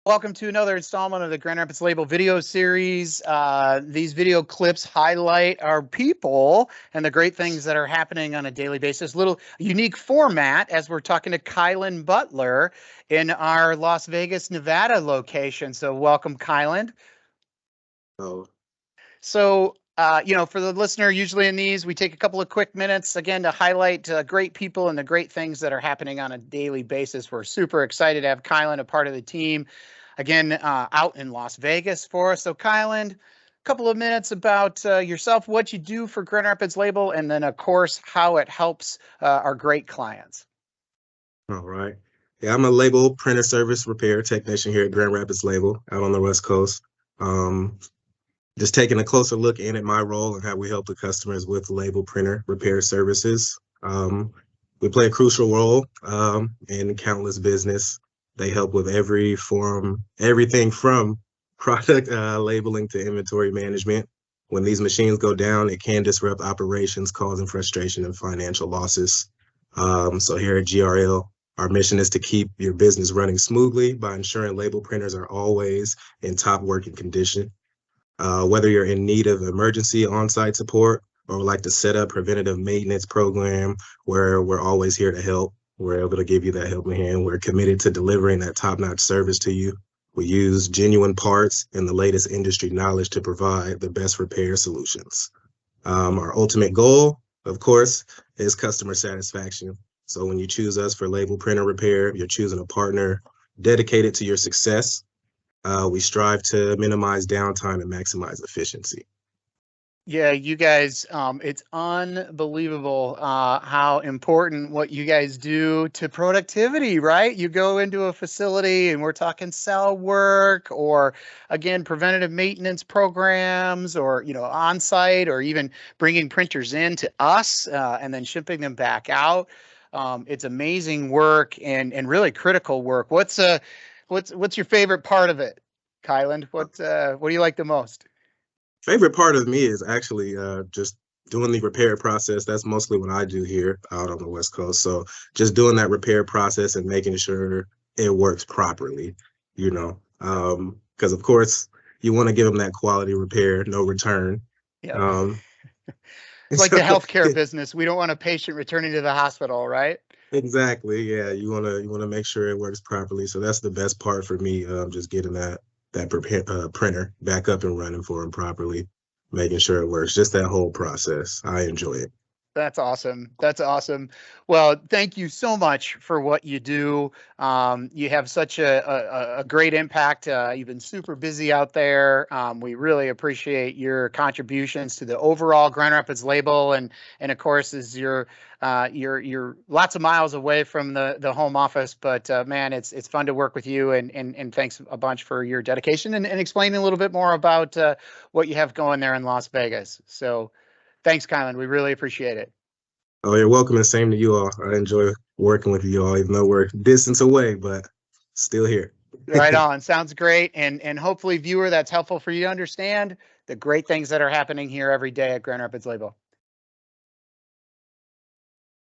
Welcome to another installment of the Grand Rapids Label video series. These video clips highlight our people and the great things that are happening on a daily basis. Little unique format as we're talking to Khylund Butler in our Las Vegas, Nevada location. So welcome, Khylund. Oh, So, for the listener, usually in these, we take a couple of quick minutes again to highlight great people and the great things that are happening on a daily basis. We're super excited to have Khylund a part of the team again out in Las Vegas for us. So, Khylund, a couple of minutes about yourself, what you do for Grand Rapids Label, and then, of course, how it helps our great clients. all right. Yeah, I'm a label printer service repair technician here at Grand Rapids Label out on the West Coast. Um, just taking a closer look in at my role and how we help the customers with label printer repair services. We play a crucial role in countless business. They help with everything from product labeling to inventory management. When these machines go down, it can disrupt operations, causing frustration and financial losses. So here at GRL, our mission is to keep your business running smoothly by ensuring label printers are always in top working condition. Whether you're in need of emergency on-site support or would like to set up preventative maintenance program where we're always here to help, we're able to give you that helping hand. We're committed to delivering that top-notch service to you. We use genuine parts and the latest industry knowledge to provide the best repair solutions. Our ultimate goal, of course, is customer satisfaction. So when you choose us for label printer repair, you're choosing a partner dedicated to your success. We strive to minimize downtime and maximize efficiency. Yeah, you guys, it's unbelievable how important what you guys do to productivity, right? You go into a facility and we're talking cell work or, again, preventative maintenance programs or, on-site or even bringing printers in to us and then shipping them back out. It's amazing work and really critical work. What's your favorite part of it, Khylund? What do you like the most? Favorite part of me is actually just doing the repair process. That's mostly what I do here out on the West Coast. So just doing that repair process and making sure it works properly, because of course you want to give them that quality repair, no return. Yeah. Um, It's like so, the healthcare business. We don't want a patient returning to the hospital, right? exactly, yeah. You wanna make sure it works properly. So that's the best part for me. Just getting that printer back up and running for them properly, making sure it works. Just that whole process. I enjoy it. That's awesome. That's awesome. Well, thank you so much for what you do. You have such a great impact. You've been super busy out there. We really appreciate your contributions to the overall Grand Rapids label, and of course, as you're lots of miles away from the home office, but man, it's fun to work with you, and thanks a bunch for your dedication and explaining a little bit more about what you have going there in Las Vegas. So. Thanks, Khylund. We really appreciate it. Oh, you're welcome, and same to you all. I enjoy working with you all, even though we're distance away, but still here. Right on. Sounds great. And hopefully, viewer, that's helpful for you to understand the great things that are happening here every day at Grand Rapids Label.